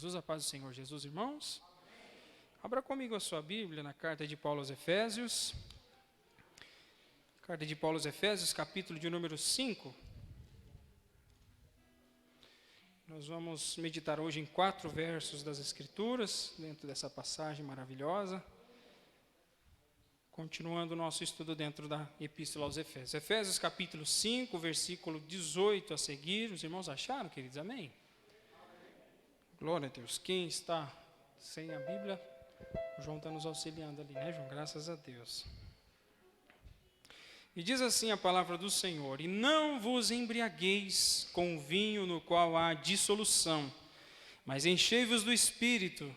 Jesus, a paz do Senhor Jesus, irmãos. Abra comigo a sua Bíblia na carta de Paulo aos Efésios. Carta de Paulo aos Efésios, capítulo de número 5. Nós vamos meditar hoje em 4 versos das Escrituras, dentro dessa passagem maravilhosa. Continuando o nosso estudo dentro da Epístola aos Efésios. Efésios capítulo 5, versículo 18 a seguir. Os irmãos acharam, queridos? Amém? Glória a Deus. Quem está sem a Bíblia? O João está nos auxiliando ali, né, João? Graças a Deus. E diz assim a palavra do Senhor: E não vos embriagueis com o vinho no qual há dissolução, mas enchei-vos do Espírito,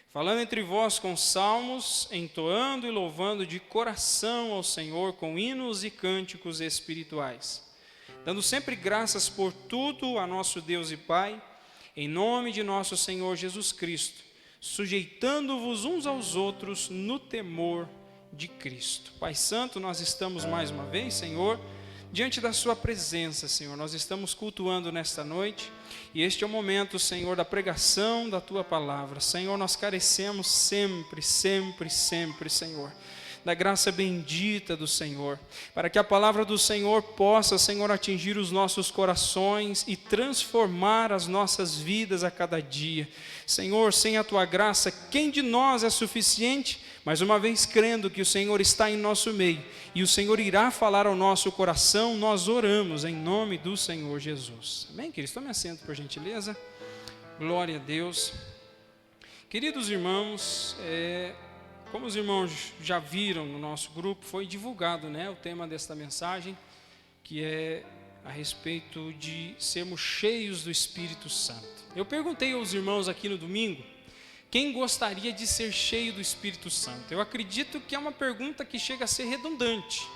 falando entre vós com salmos, entoando e louvando de coração ao Senhor com hinos e cânticos espirituais, dando sempre graças por tudo a nosso Deus e Pai, em nome de nosso Senhor Jesus Cristo, sujeitando-vos uns aos outros no temor de Cristo. Pai Santo, nós estamos mais uma vez, Senhor, diante da sua presença, Senhor. Nós estamos cultuando nesta noite, e este é o momento, Senhor, da pregação da tua palavra. Senhor, nós carecemos sempre, Senhor, da graça bendita do Senhor, para que a palavra do Senhor possa, Senhor, atingir os nossos corações e transformar as nossas vidas a cada dia. Senhor, sem a tua graça, quem de nós é suficiente? Mas uma vez crendo que o Senhor está em nosso meio e o Senhor irá falar ao nosso coração, nós oramos em nome do Senhor Jesus. Amém, queridos? Tome assento, por gentileza. Glória a Deus. Queridos irmãos, como os irmãos já viram no nosso grupo, foi divulgado, o tema desta mensagem, que é a respeito de sermos cheios do Espírito Santo. Eu perguntei aos irmãos aqui no domingo, quem gostaria de ser cheio do Espírito Santo? Eu acredito que é uma pergunta que chega a ser redundante.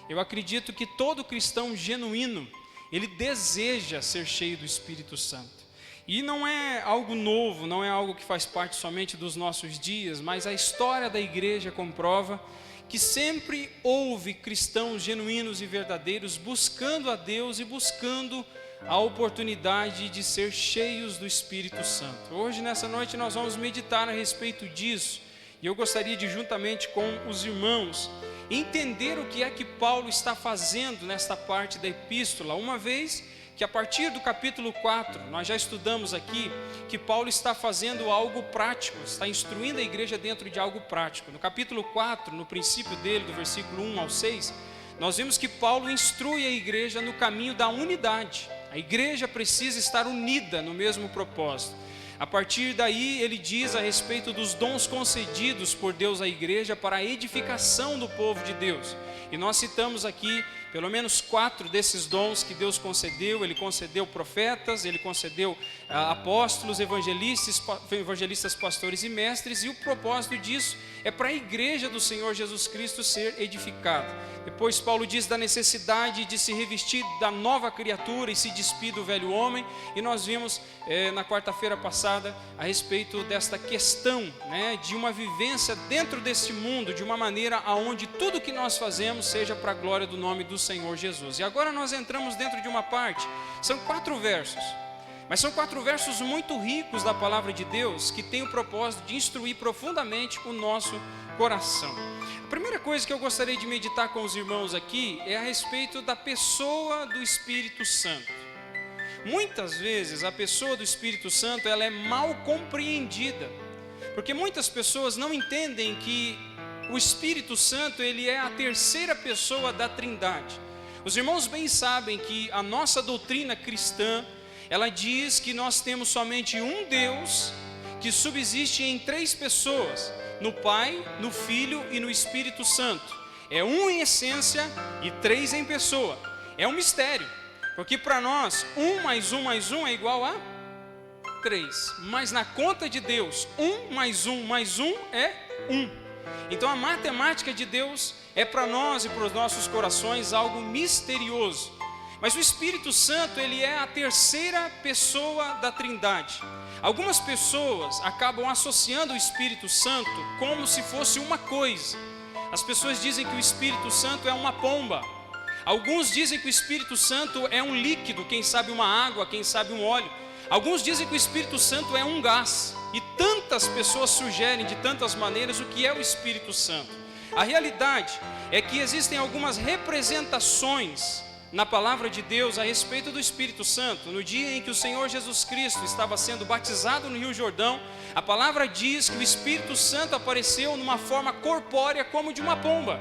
Eu acredito que todo cristão genuíno, ele deseja ser cheio do Espírito Santo. E não é algo novo, não é algo que faz parte somente dos nossos dias, mas a história da igreja comprova que sempre houve cristãos genuínos e verdadeiros buscando a Deus e buscando a oportunidade de ser cheios do Espírito Santo. Hoje, nessa noite, nós vamos meditar a respeito disso, e eu gostaria de, juntamente com os irmãos, entender o que é que Paulo está fazendo nesta parte da epístola, uma vez que a partir do capítulo 4, nós já estudamos aqui, que Paulo está fazendo algo prático, está instruindo a igreja dentro de algo prático. No capítulo 4, no princípio dele, do versículo 1 ao 6, nós vimos que Paulo instrui a igreja no caminho da unidade. A igreja precisa estar unida no mesmo propósito. A partir daí, ele diz a respeito dos dons concedidos por Deus à igreja para a edificação do povo de Deus. E nós citamos aqui pelo menos 4 desses dons que Deus concedeu. Ele concedeu profetas, ele concedeu apóstolos, evangelistas, pastores e mestres. E o propósito disso é para a igreja do Senhor Jesus Cristo ser edificada. Depois Paulo diz da necessidade de se revestir da nova criatura e se despir do velho homem. E nós vimos na quarta-feira passada a respeito desta questão, de uma vivência dentro deste mundo, de uma maneira onde tudo que nós fazemos seja para a glória do nome do Senhor Jesus. E agora nós entramos dentro de uma parte, são 4 versos, mas são 4 versos muito ricos da palavra de Deus, que tem o propósito de instruir profundamente o nosso coração. A primeira coisa que eu gostaria de meditar com os irmãos aqui é a respeito da pessoa do Espírito Santo. Muitas vezes a pessoa do Espírito Santo, ela é mal compreendida, porque muitas pessoas não entendem que o Espírito Santo, ele é a terceira pessoa da Trindade. Os irmãos bem sabem que a nossa doutrina cristã, ela diz que nós temos somente um Deus que subsiste em 3 pessoas, no Pai, no Filho e no Espírito Santo. É um em essência e 3 em pessoa. É um mistério, porque para nós 1 mais 1 mais 1 é igual a 3, mas na conta de Deus 1 mais 1 mais 1 é 1. Então a matemática de Deus é para nós e para os nossos corações algo misterioso. Mas o Espírito Santo, ele é a terceira pessoa da Trindade. Algumas pessoas acabam associando o Espírito Santo como se fosse uma coisa. As pessoas dizem que o Espírito Santo é uma pomba. Alguns dizem que o Espírito Santo é um líquido, quem sabe uma água, quem sabe um óleo. Alguns dizem que o Espírito Santo é um gás, e tantas pessoas sugerem de tantas maneiras o que é o Espírito Santo. A realidade é que existem algumas representações na palavra de Deus a respeito do Espírito Santo. No dia em que o Senhor Jesus Cristo estava sendo batizado no Rio Jordão, a palavra diz que o Espírito Santo apareceu numa forma corpórea como de uma pomba.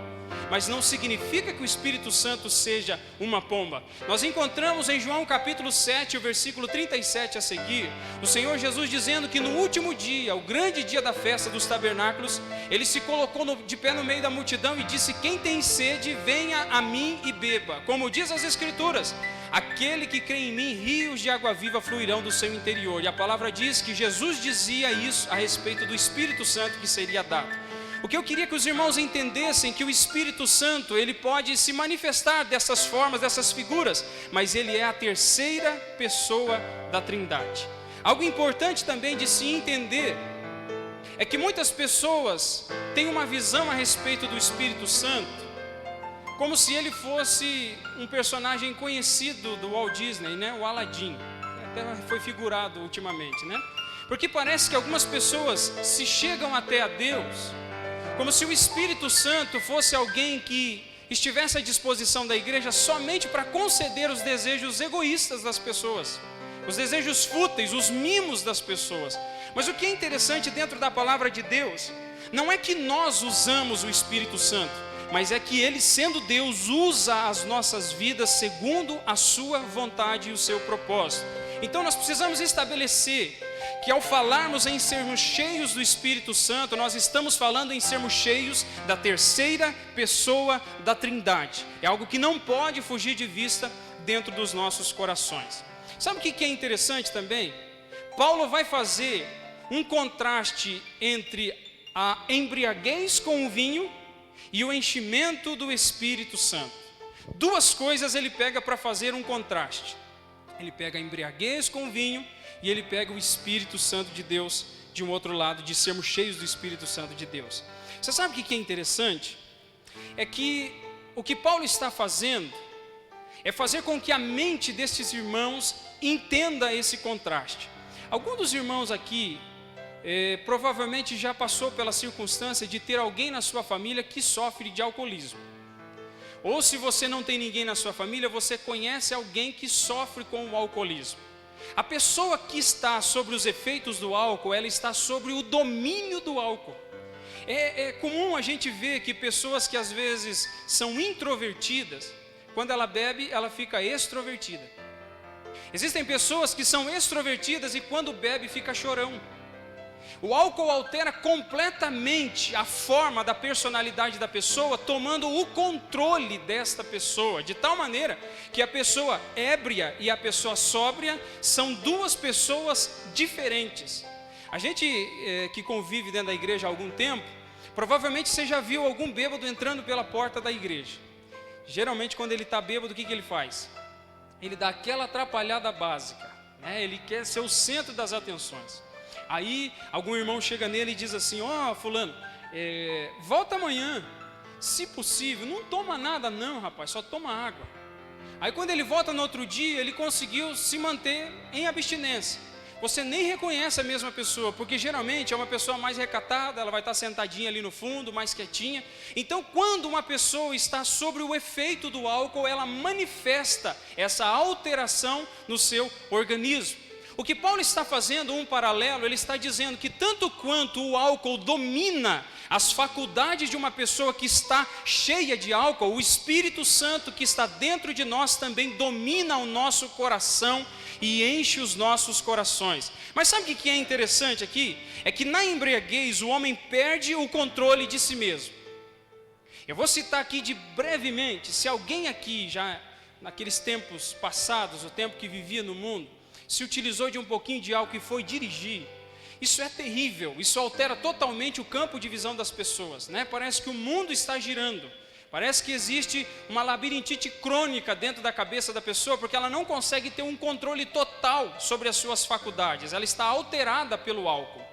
Mas não significa que o Espírito Santo seja uma pomba. Nós encontramos em João capítulo 7, o versículo 37 a seguir, o Senhor Jesus dizendo que no último dia, o grande dia da festa dos tabernáculos, Ele se colocou de pé no meio da multidão e disse: quem tem sede, venha a mim e beba. Como diz as Escrituras, aquele que crê em mim, rios de água viva fluirão do seu interior. E a palavra diz que Jesus dizia isso a respeito do Espírito Santo que seria dado. O que eu queria que os irmãos entendessem, que o Espírito Santo, ele pode se manifestar dessas formas, dessas figuras, mas ele é a terceira pessoa da Trindade. Algo importante também de se entender é que muitas pessoas têm uma visão a respeito do Espírito Santo como se ele fosse um personagem conhecido do Walt Disney, né? O Aladim, até foi figurado ultimamente, né? Porque parece que algumas pessoas se chegam até a Deus como se o Espírito Santo fosse alguém que estivesse à disposição da igreja somente para conceder os desejos egoístas das pessoas, os desejos fúteis, os mimos das pessoas. Mas o que é interessante dentro da palavra de Deus, não é que nós usamos o Espírito Santo, mas é que Ele, sendo Deus, usa as nossas vidas segundo a sua vontade e o seu propósito. Então nós precisamos estabelecer que ao falarmos em sermos cheios do Espírito Santo, nós estamos falando em sermos cheios da terceira pessoa da Trindade. É algo que não pode fugir de vista dentro dos nossos corações. Sabe o que é interessante também? Paulo vai fazer um contraste entre a embriaguez com o vinho e o enchimento do Espírito Santo. Duas coisas ele pega para fazer um contraste. Ele pega a embriaguez com o vinho e ele pega o Espírito Santo de Deus de um outro lado, de sermos cheios do Espírito Santo de Deus. Você sabe o que é interessante? É que o que Paulo está fazendo é fazer com que a mente destes irmãos entenda esse contraste. Algum dos irmãos aqui provavelmente já passou pela circunstância de ter alguém na sua família que sofre de alcoolismo. Ou se você não tem ninguém na sua família, você conhece alguém que sofre com o alcoolismo. A pessoa que está sobre os efeitos do álcool, ela está sobre o domínio do álcool. É comum a gente ver que pessoas que às vezes são introvertidas, quando ela bebe, ela fica extrovertida. Existem pessoas que são extrovertidas e quando bebe fica chorão. O álcool altera completamente a forma da personalidade da pessoa, tomando o controle desta pessoa, de tal maneira que a pessoa ébria e a pessoa sóbria são duas pessoas diferentes. A gente que convive dentro da igreja há algum tempo, provavelmente você já viu algum bêbado entrando pela porta da igreja. Geralmente quando ele está bêbado, o que ele faz? Ele dá aquela atrapalhada básica, né? Ele quer ser o centro das atenções. Aí algum irmão chega nele e diz assim: ó, fulano, volta amanhã, se possível, não toma nada não, rapaz, só toma água. Aí quando ele volta no outro dia, ele conseguiu se manter em abstinência. Você nem reconhece a mesma pessoa, porque geralmente é uma pessoa mais recatada, ela vai estar sentadinha ali no fundo, mais quietinha. Então quando uma pessoa está sobre o efeito do álcool, ela manifesta essa alteração no seu organismo. O que Paulo está fazendo, um paralelo, ele está dizendo que tanto quanto o álcool domina as faculdades de uma pessoa que está cheia de álcool, o Espírito Santo que está dentro de nós também domina o nosso coração e enche os nossos corações. Mas sabe o que é interessante aqui? É que na embriaguez o homem perde o controle de si mesmo. Eu vou citar aqui brevemente, se alguém aqui já naqueles tempos passados, o tempo que vivia no mundo, se utilizou de um pouquinho de álcool e foi dirigir, isso é terrível, isso altera totalmente o campo de visão das pessoas, né? Parece que o mundo está girando, parece que existe uma labirintite crônica dentro da cabeça da pessoa, porque ela não consegue ter um controle total sobre as suas faculdades, ela está alterada pelo álcool.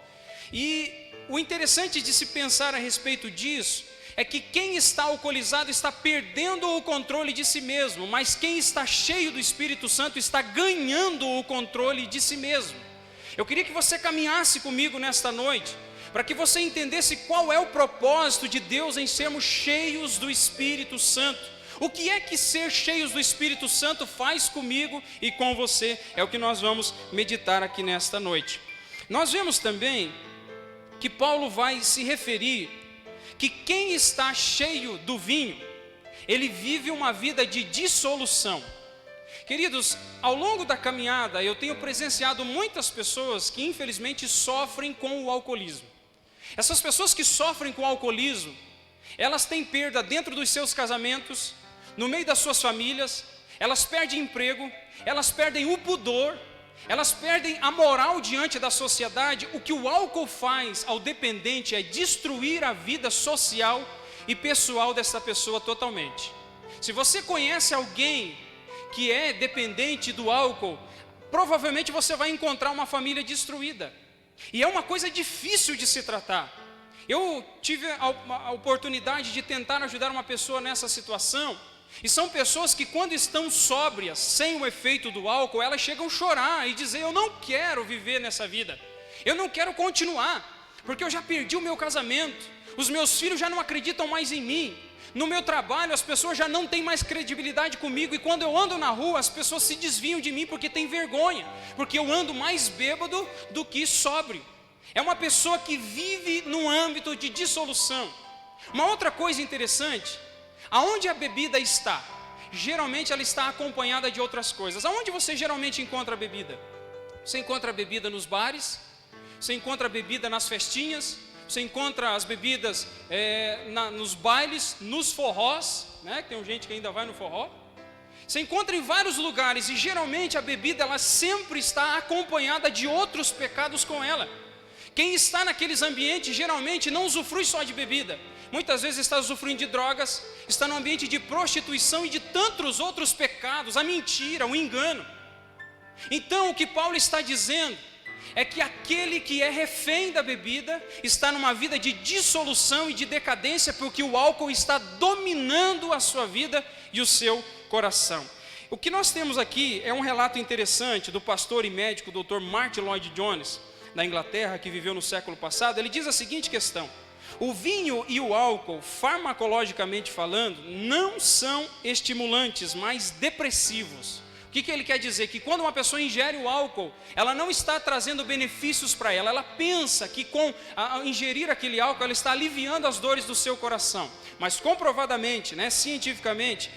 E o interessante de se pensar a respeito disso, é que quem está alcoolizado está perdendo o controle de si mesmo, mas quem está cheio do Espírito Santo está ganhando o controle de si mesmo. Eu queria que você caminhasse comigo nesta noite, para que você entendesse qual é o propósito de Deus em sermos cheios do Espírito Santo. O que é que ser cheios do Espírito Santo faz comigo e com você? É o que nós vamos meditar aqui nesta noite. Nós vemos também que Paulo vai se referir que quem está cheio do vinho, ele vive uma vida de dissolução. Queridos, ao longo da caminhada eu tenho presenciado muitas pessoas que infelizmente sofrem com o alcoolismo. Essas pessoas que sofrem com o alcoolismo, elas têm perda dentro dos seus casamentos, no meio das suas famílias, elas perdem emprego, elas perdem o pudor, elas perdem a moral diante da sociedade. O que o álcool faz ao dependente é destruir a vida social e pessoal dessa pessoa totalmente. Se você conhece alguém que é dependente do álcool, provavelmente você vai encontrar uma família destruída. E é uma coisa difícil de se tratar. Eu tive a oportunidade de tentar ajudar uma pessoa nessa situação. E são pessoas que quando estão sóbrias, sem o efeito do álcool, elas chegam a chorar e dizer: eu não quero viver nessa vida, eu não quero continuar, porque eu já perdi o meu casamento, os meus filhos já não acreditam mais em mim, no meu trabalho as pessoas já não têm mais credibilidade comigo, e quando eu ando na rua as pessoas se desviam de mim porque têm vergonha, porque eu ando mais bêbado do que sóbrio. É uma pessoa que vive num âmbito de dissolução. Uma outra coisa interessante: aonde a bebida está? Geralmente ela está acompanhada de outras coisas. Aonde você geralmente encontra a bebida? Você encontra a bebida nos bares, você encontra a bebida nas festinhas, você encontra as bebidas nos bailes, nos forrós, né? Tem gente que ainda vai no forró. Você encontra em vários lugares, e geralmente a bebida ela sempre está acompanhada de outros pecados com ela. Quem está naqueles ambientes geralmente não usufrui só de bebida, muitas vezes está usufruindo de drogas, está no ambiente de prostituição e de tantos outros pecados, a mentira, o engano. Então o que Paulo está dizendo é que aquele que é refém da bebida está numa vida de dissolução e de decadência, porque o álcool está dominando a sua vida e o seu coração. O que nós temos aqui é um relato interessante do pastor e médico Dr. Martyn Lloyd-Jones, da Inglaterra, que viveu no século passado. Ele diz a seguinte questão: o vinho e o álcool, farmacologicamente falando, não são estimulantes, mas depressivos. O que ele quer dizer? Que quando uma pessoa ingere o álcool, ela não está trazendo benefícios para ela. Ela pensa que com ingerir aquele álcool, ela está aliviando as dores do seu coração. Mas comprovadamente, cientificamente,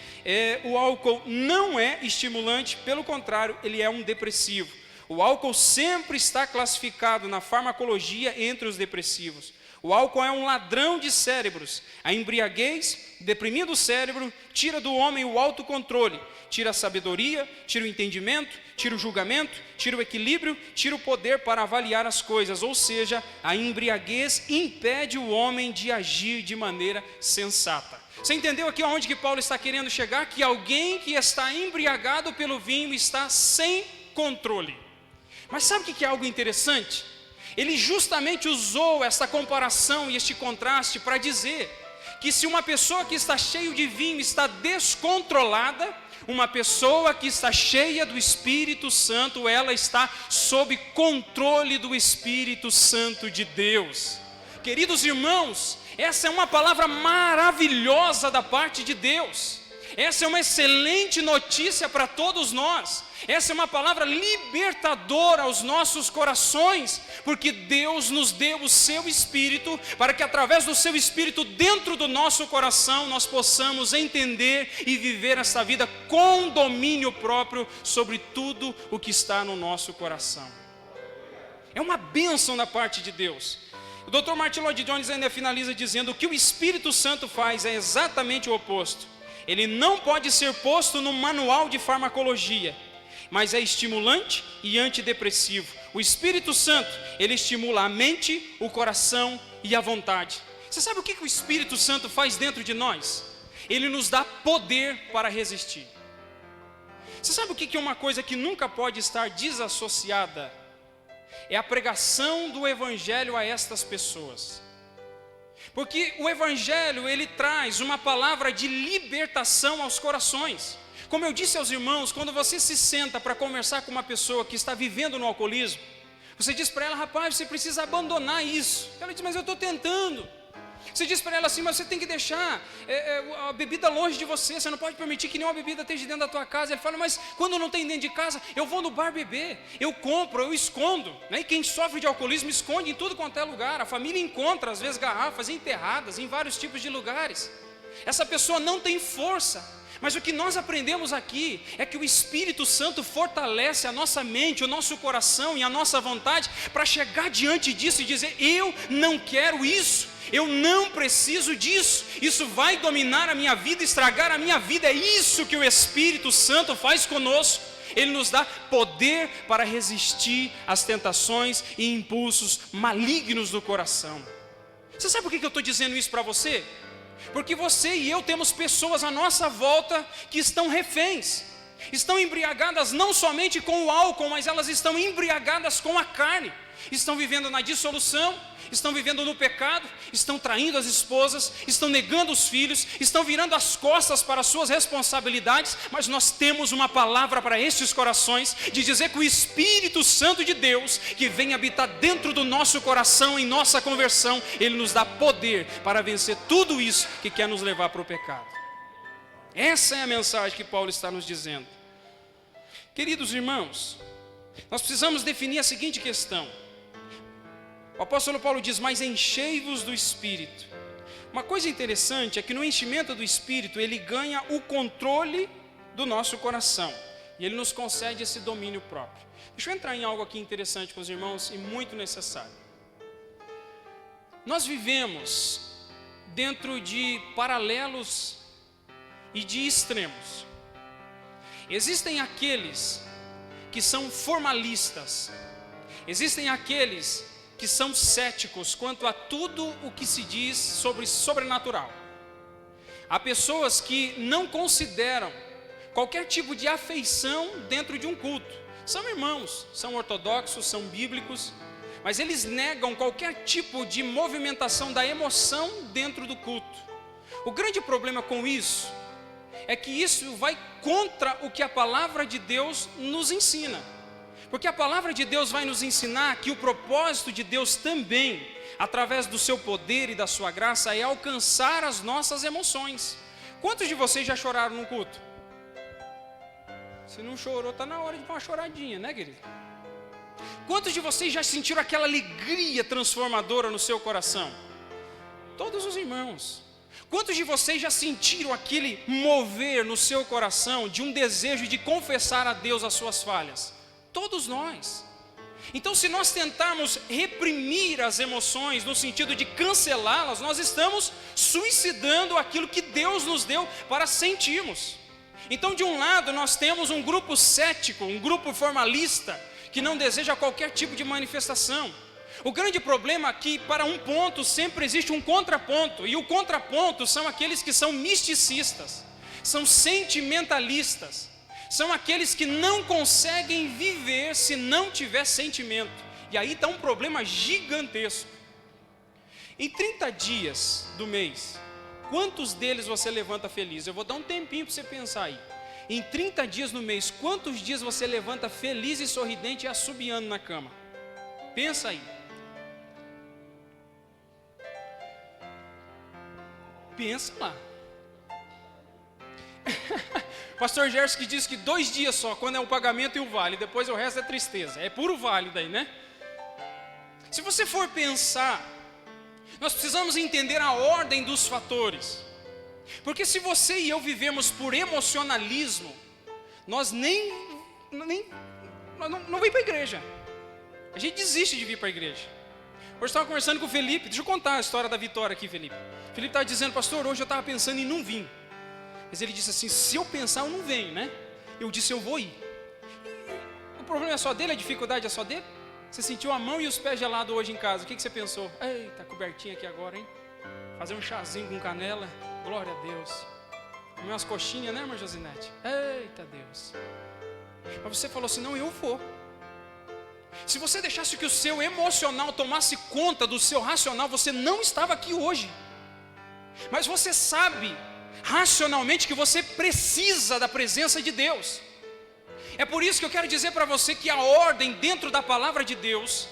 o álcool não é estimulante, pelo contrário, ele é um depressivo. O álcool sempre está classificado na farmacologia entre os depressivos. O álcool é um ladrão de cérebros. A embriaguez, deprimindo o cérebro, tira do homem o autocontrole, tira a sabedoria, tira o entendimento, tira o julgamento, tira o equilíbrio, tira o poder para avaliar as coisas. Ou seja, a embriaguez impede o homem de agir de maneira sensata. Você entendeu aqui aonde que Paulo está querendo chegar? Que alguém que está embriagado pelo vinho está sem controle. Mas sabe o que é algo interessante? Ele justamente usou essa comparação e este contraste para dizer que se uma pessoa que está cheia de vinho está descontrolada, uma pessoa que está cheia do Espírito Santo, ela está sob controle do Espírito Santo de Deus. Queridos irmãos, essa é uma palavra maravilhosa da parte de Deus. Essa é uma excelente notícia para todos nós. Essa é uma palavra libertadora aos nossos corações, porque Deus nos deu o seu Espírito, para que através do seu Espírito dentro do nosso coração nós possamos entender e viver essa vida com domínio próprio sobre tudo o que está no nosso coração. É uma bênção da parte de Deus. O Dr. Martyn Lloyd-Jones ainda finaliza dizendo que o Espírito Santo faz é exatamente o oposto. Ele não pode ser posto no manual de farmacologia, mas é estimulante e antidepressivo. O Espírito Santo, ele estimula a mente, o coração e a vontade. Você sabe o que o Espírito Santo faz dentro de nós? Ele nos dá poder para resistir. Você sabe o que é uma coisa que nunca pode estar desassociada? É a pregação do Evangelho a estas pessoas. Porque o Evangelho, ele traz uma palavra de libertação aos corações. Como eu disse aos irmãos, quando você se senta para conversar com uma pessoa que está vivendo no alcoolismo, você diz para ela: rapaz, você precisa abandonar isso. Ela diz: mas eu estou tentando. Você diz para ela assim: mas você tem que deixar a bebida longe de você, você não pode permitir que nenhuma bebida esteja dentro da tua casa. Ele fala: mas quando não tem dentro de casa, eu vou no bar beber, eu compro, eu escondo, né? E quem sofre de alcoolismo esconde em tudo quanto é lugar. A família encontra às vezes garrafas enterradas em vários tipos de lugares. Essa pessoa não tem força. Mas o que nós aprendemos aqui é que o Espírito Santo fortalece a nossa mente, o nosso coração e a nossa vontade para chegar diante disso e dizer: eu não quero isso, eu não preciso disso, isso vai dominar a minha vida, estragar a minha vida. É isso que o Espírito Santo faz conosco. Ele nos dá poder para resistir às tentações e impulsos malignos do coração. Você sabe por que eu estou dizendo isso para você? Porque você e eu temos pessoas à nossa volta que estão reféns, estão embriagadas não somente com o álcool, mas elas estão embriagadas com a carne, estão vivendo na dissolução, estão vivendo no pecado, estão traindo as esposas, estão negando os filhos, estão virando as costas para as suas responsabilidades. Mas nós temos uma palavra para estes corações, de dizer que o Espírito Santo de Deus, que vem habitar dentro do nosso coração, em nossa conversão, ele nos dá poder para vencer tudo isso que quer nos levar para o pecado. Essa é a mensagem que Paulo está nos dizendo. Queridos irmãos, nós precisamos definir a seguinte questão. O apóstolo Paulo diz: mas enchei-vos do Espírito. Uma coisa interessante é que no enchimento do Espírito, ele ganha o controle do nosso coração, e ele nos concede esse domínio próprio. Deixa eu entrar em algo aqui interessante com os irmãos, e muito necessário. Nós vivemos dentro de paralelos e de extremos. Existem aqueles que são formalistas, existem aqueles que são céticos quanto a tudo o que se diz sobre sobrenatural. Há pessoas que não consideram qualquer tipo de afeição dentro de um culto. São irmãos, são ortodoxos, são bíblicos, mas eles negam qualquer tipo de movimentação da emoção dentro do culto. O grande problema com isso é que isso vai contra o que a palavra de Deus nos ensina. Porque a palavra de Deus vai nos ensinar que o propósito de Deus também, através do seu poder e da sua graça, é alcançar as nossas emoções. Quantos de vocês já choraram no culto? Se não chorou, está na hora de dar uma choradinha, né, querido? Quantos de vocês já sentiram aquela alegria transformadora no seu coração? Todos os irmãos. Quantos de vocês já sentiram aquele mover no seu coração de um desejo de confessar a Deus as suas falhas? Todos nós. Então, se nós tentarmos reprimir as emoções no sentido de cancelá-las, nós estamos suicidando aquilo que Deus nos deu para sentirmos. Então, de um lado, nós temos um grupo cético, um grupo formalista, que não deseja qualquer tipo de manifestação. O grande problema é que para um ponto sempre existe um contraponto, e o contraponto são aqueles que são misticistas, são sentimentalistas, são aqueles que não conseguem viver se não tiver sentimento. E aí está um problema gigantesco. Em 30 dias do mês, quantos deles você levanta feliz? Eu vou dar um tempinho para você pensar aí. Em 30 dias no mês, quantos dias você levanta feliz e sorridente e assobiando na cama? Pensa aí. Pensa lá. Pastor Gerson que diz que 2 dias só, quando é o pagamento e o vale, depois o resto é tristeza. É puro vale daí, né? Se você for pensar, nós precisamos entender a ordem dos fatores. Porque se você e eu vivemos por emocionalismo, nós não vamos para a igreja. A gente desiste de vir para a igreja. Hoje eu estava conversando com o Felipe, deixa eu contar a história da vitória aqui, Felipe. O Felipe estava dizendo: pastor, hoje eu estava pensando em não vir. Mas ele disse assim: se eu pensar, eu não venho, né? Eu disse: eu vou ir. O problema é só dele, a dificuldade é só dele? Você sentiu a mão e os pés gelados hoje em casa, o que você pensou? Eita, cobertinha aqui agora, hein? Fazer um chazinho com canela, glória a Deus. Comer umas coxinhas, né, irmã Josinete? Eita Deus. Mas você falou assim: não, eu vou. Se você deixasse que o seu emocional tomasse conta do seu racional, você não estava aqui hoje. Mas você sabe racionalmente que você precisa da presença de Deus. É por isso que eu quero dizer para você que a ordem dentro da palavra de Deus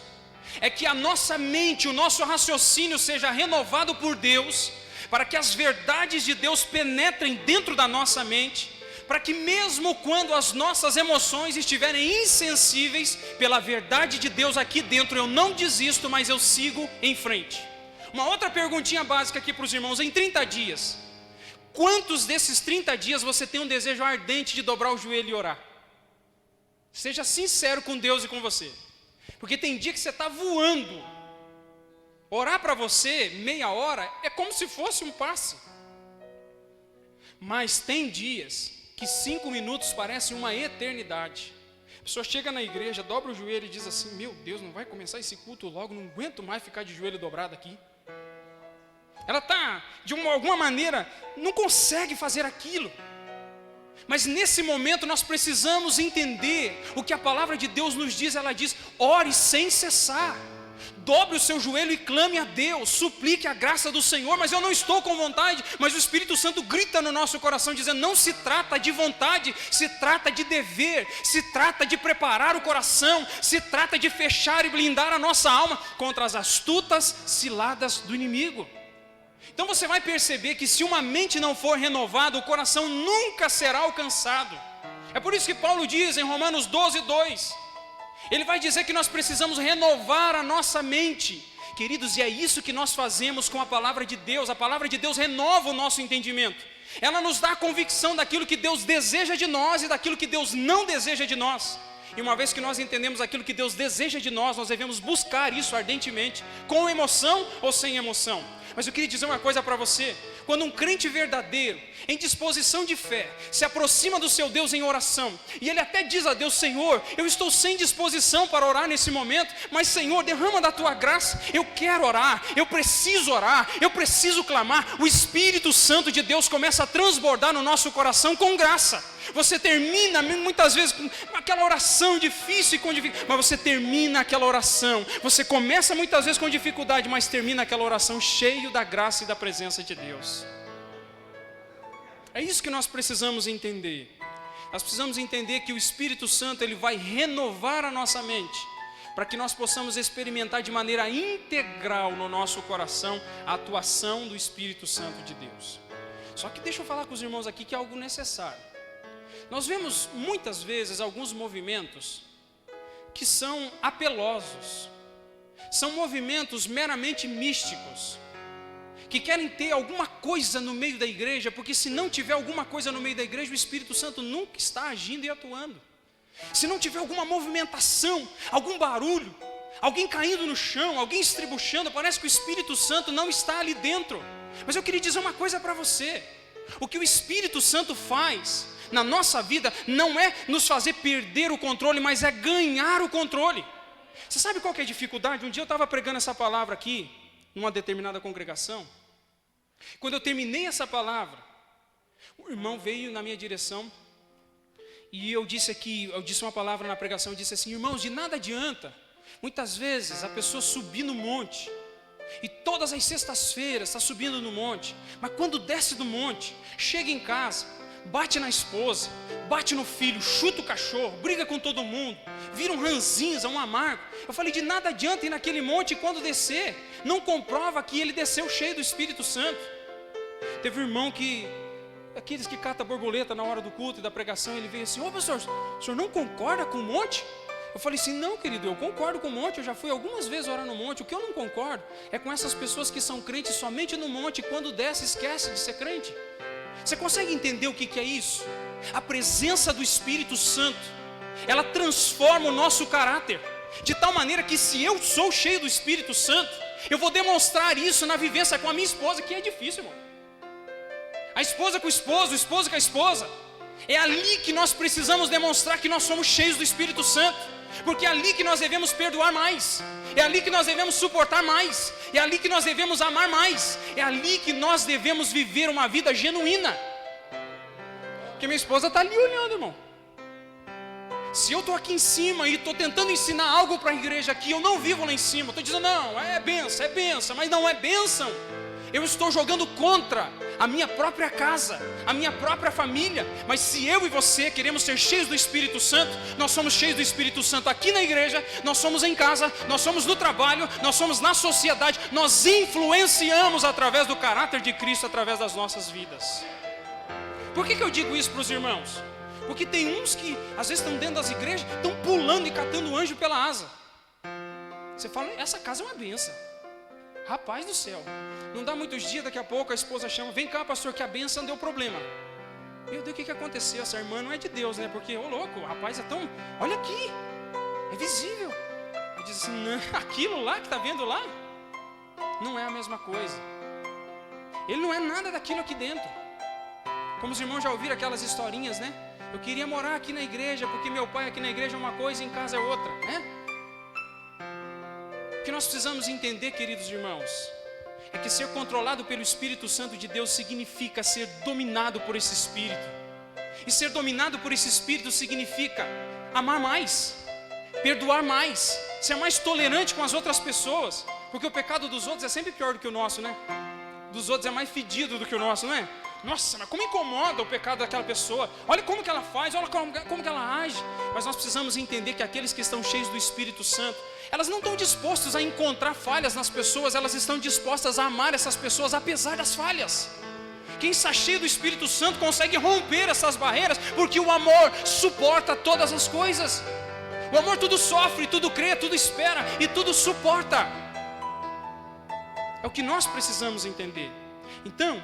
é que a nossa mente, o nosso raciocínio seja renovado por Deus, para que as verdades de Deus penetrem dentro da nossa mente, para que mesmo quando as nossas emoções estiverem insensíveis pela verdade de Deus aqui dentro, eu não desisto, mas eu sigo em frente. Uma outra perguntinha básica aqui para os irmãos: em 30 dias, quantos desses 30 dias você tem um desejo ardente de dobrar o joelho e orar? Seja sincero com Deus e com você, porque tem dia que você está voando. Orar para você meia hora é como se fosse um passe, mas tem dias que 5 minutos parecem uma eternidade. A pessoa chega na igreja, dobra o joelho e diz assim: meu Deus, não vai começar esse culto logo, não aguento mais ficar de joelho dobrado aqui. Ela está, de alguma maneira, não consegue fazer aquilo. Mas nesse momento nós precisamos entender o que a palavra de Deus nos diz. Ela diz: ore sem cessar. Dobre o seu joelho e clame a Deus, suplique a graça do Senhor. Mas eu não estou com vontade. Mas o Espírito Santo grita no nosso coração dizendo: não se trata de vontade, se trata de dever, se trata de preparar o coração, se trata de fechar e blindar a nossa alma contra as astutas ciladas do inimigo. Então você vai perceber que se uma mente não for renovada, o coração nunca será alcançado. É por isso que Paulo diz em Romanos 12:2, ele vai dizer que nós precisamos renovar a nossa mente. Queridos, e é isso que nós fazemos com a palavra de Deus. A palavra de Deus renova o nosso entendimento. Ela nos dá a convicção daquilo que Deus deseja de nós e daquilo que Deus não deseja de nós. E uma vez que nós entendemos aquilo que Deus deseja de nós, nós devemos buscar isso ardentemente, com emoção ou sem emoção. Mas eu queria dizer uma coisa para você: quando um crente verdadeiro, em disposição de fé, se aproxima do seu Deus em oração, e ele até diz a Deus: Senhor, eu estou sem disposição para orar nesse momento, mas Senhor, derrama da tua graça, eu quero orar, eu preciso clamar. O Espírito Santo de Deus começa a transbordar no nosso coração com graça. Você termina muitas vezes com aquela oração difícil e com dificuldade, mas você termina aquela oração. Você começa muitas vezes com dificuldade, mas termina aquela oração cheio da graça e da presença de Deus. É isso que nós precisamos entender. Nós precisamos entender que o Espírito Santo, ele vai renovar a nossa mente, para que nós possamos experimentar de maneira integral no nosso coração a atuação do Espírito Santo de Deus. Só que deixa eu falar com os irmãos aqui que é algo necessário. Nós vemos muitas vezes alguns movimentos que são apelosos, são movimentos meramente místicos, que querem ter alguma coisa no meio da igreja, porque se não tiver alguma coisa no meio da igreja, o Espírito Santo nunca está agindo e atuando. Se não tiver alguma movimentação, algum barulho, alguém caindo no chão, alguém estribuchando, parece que o Espírito Santo não está ali dentro. Mas eu queria dizer uma coisa para você: o que o Espírito Santo faz na nossa vida não é nos fazer perder o controle, mas é ganhar o controle. Você sabe qual que é a dificuldade? Um dia eu estava pregando essa palavra aqui, numa determinada congregação. Quando eu terminei essa palavra, o irmão veio na minha direção e eu disse uma palavra na pregação. Eu disse assim: irmãos, de nada adianta muitas vezes a pessoa subir no monte, e todas as sextas-feiras está subindo no monte, mas quando desce do monte, chega em casa, bate na esposa, bate no filho, chuta o cachorro, briga com todo mundo, vira um ranzinza, um amargo. Eu falei: de nada adianta ir naquele monte, e quando descer, não comprova que ele desceu cheio do Espírito Santo. Teve um irmão aqueles que catam borboleta na hora do culto e da pregação, ele veio assim: ô pastor, o senhor não concorda com o monte? Eu falei assim: não, querido, eu concordo com o monte, eu já fui algumas vezes orar no monte. O que eu não concordo é com essas pessoas que são crentes somente no monte, e quando desce esquece de ser crente. Você consegue entender o que é isso? A presença do Espírito Santo, ela transforma o nosso caráter, de tal maneira que se eu sou cheio do Espírito Santo, eu vou demonstrar isso na vivência com a minha esposa, que é difícil, irmão. A esposa com o esposo com a esposa. É ali que nós precisamos demonstrar que nós somos cheios do Espírito Santo, porque é ali que nós devemos perdoar mais, é ali que nós devemos suportar mais, é ali que nós devemos amar mais, é ali que nós devemos viver uma vida genuína. Porque minha esposa está ali olhando, irmão. Se eu estou aqui em cima e estou tentando ensinar algo para a igreja aqui, eu não vivo lá em cima. Estou dizendo, não, é benção, mas não é bênção. Eu estou jogando contra a minha própria casa, a minha própria família. Mas se eu e você queremos ser cheios do Espírito Santo, nós somos cheios do Espírito Santo aqui na igreja, nós somos em casa, nós somos no trabalho, nós somos na sociedade. Nós influenciamos através do caráter de Cristo, através das nossas vidas. Por que eu digo isso para os irmãos? Porque tem uns que às vezes estão dentro das igrejas, estão pulando e catando o anjo pela asa. Você fala, essa casa é uma benção. Rapaz do céu, não dá muitos dias, daqui a pouco a esposa chama, vem cá pastor, que a bênção deu problema. Meu Deus, o que aconteceu? Essa irmã não é de Deus, né? Porque, ô louco, o rapaz é tão, olha aqui, é visível. Eu diz assim, não, aquilo lá que está vendo lá, não é a mesma coisa. Ele não é nada daquilo aqui dentro. Como os irmãos já ouviram aquelas historinhas, né? Eu queria morar aqui na igreja, porque meu pai aqui na igreja é uma coisa e em casa é outra, né? O que nós precisamos entender, queridos irmãos, é que ser controlado pelo Espírito Santo de Deus significa ser dominado por esse Espírito. E ser dominado por esse Espírito significa amar mais, perdoar mais, ser mais tolerante com as outras pessoas. Porque o pecado dos outros é sempre pior do que o nosso, né? Dos outros é mais fedido do que o nosso, não é? Nossa, mas como incomoda o pecado daquela pessoa. Olha como que ela faz, olha como que ela age. Mas nós precisamos entender que aqueles que estão cheios do Espírito Santo, elas não estão dispostos a encontrar falhas nas pessoas, elas estão dispostas a amar essas pessoas apesar das falhas. Quem está cheio do Espírito Santo consegue romper essas barreiras, porque o amor suporta todas as coisas. O amor tudo sofre, tudo crê, tudo espera e tudo suporta. É o que nós precisamos entender. Então,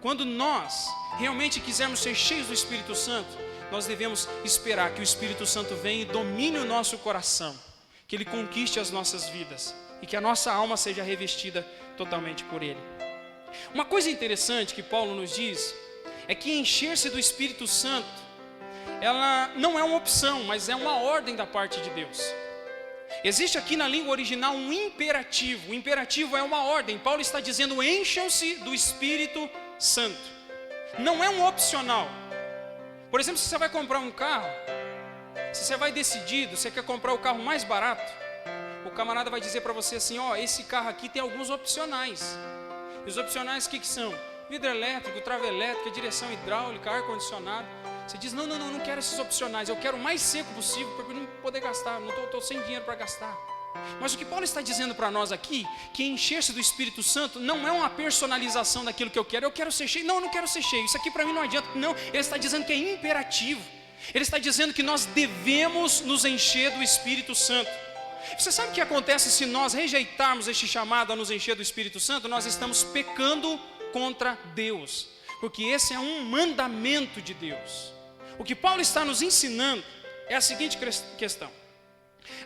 quando nós realmente quisermos ser cheios do Espírito Santo, nós devemos esperar que o Espírito Santo venha e domine o nosso coração, que Ele conquiste as nossas vidas e que a nossa alma seja revestida totalmente por Ele. Uma coisa interessante que Paulo nos diz é que encher-se do Espírito Santo, ela não é uma opção, mas é uma ordem da parte de Deus. Existe aqui na língua original um imperativo. O imperativo é uma ordem. Paulo está dizendo, encham-se do Espírito Santo. Não é um opcional. Por exemplo, se você vai comprar um carro, se você vai decidido, você quer comprar o carro mais barato, o camarada vai dizer para você assim, ó, esse carro aqui tem alguns opcionais. E os opcionais o que são? Vidro elétrico, trava elétrica, direção hidráulica, ar-condicionado. Você diz, não quero esses opcionais, eu quero o mais seco possível para eu não poder gastar, não estou sem dinheiro para gastar. Mas o que Paulo está dizendo para nós aqui, que encher-se do Espírito Santo não é uma personalização daquilo que eu quero ser cheio, não, eu não quero ser cheio, isso aqui para mim não adianta, não, ele está dizendo que é imperativo, ele está dizendo que nós devemos nos encher do Espírito Santo. Você sabe o que acontece se nós rejeitarmos este chamado a nos encher do Espírito Santo? Nós estamos pecando contra Deus, porque esse é um mandamento de Deus. O que Paulo está nos ensinando é a seguinte questão.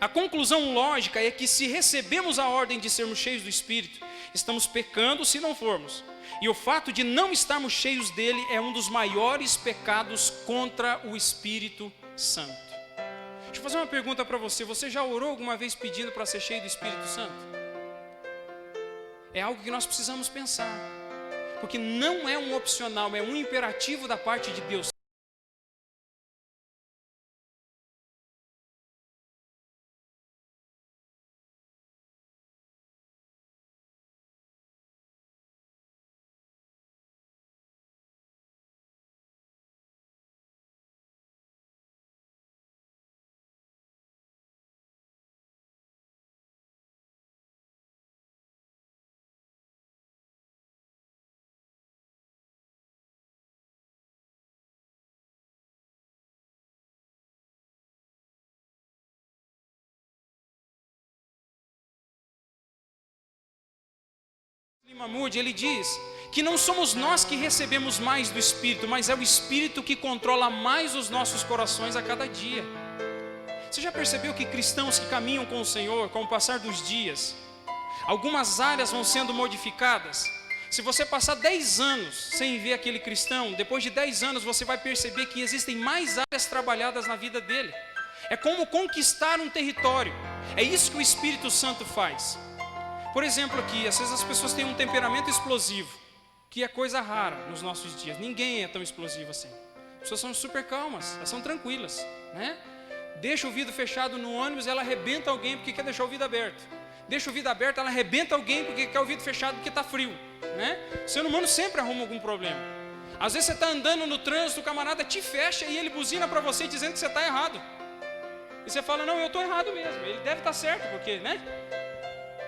A conclusão lógica é que se recebemos a ordem de sermos cheios do Espírito, estamos pecando se não formos. E o fato de não estarmos cheios dele é um dos maiores pecados contra o Espírito Santo. Deixa eu fazer uma pergunta para você. Você já orou alguma vez pedindo para ser cheio do Espírito Santo? É algo que nós precisamos pensar. Porque não é um opcional, é um imperativo da parte de Deus. Mahmoud, ele diz que não somos nós que recebemos mais do Espírito, mas é o Espírito que controla mais os nossos corações a cada dia. Você já percebeu que cristãos que caminham com o Senhor, com o passar dos dias, algumas áreas vão sendo modificadas? Se você passar 10 anos sem ver aquele cristão, depois de 10 anos você vai perceber que existem mais áreas trabalhadas na vida dele. É como conquistar um território. É isso que o Espírito Santo faz. Por exemplo aqui, às vezes as pessoas têm um temperamento explosivo, que é coisa rara nos nossos dias. Ninguém é tão explosivo assim. As pessoas são super calmas, elas são tranquilas, né? Deixa o vidro fechado no ônibus, ela arrebenta alguém porque quer deixar o vidro aberto. Deixa o vidro aberto, ela arrebenta alguém porque quer o vidro fechado porque está frio, né? O ser humano sempre arruma algum problema. Às vezes você está andando no trânsito, o camarada te fecha e ele buzina para você dizendo que você está errado. E você fala, não, eu estou errado mesmo, ele deve estar certo, porque, né?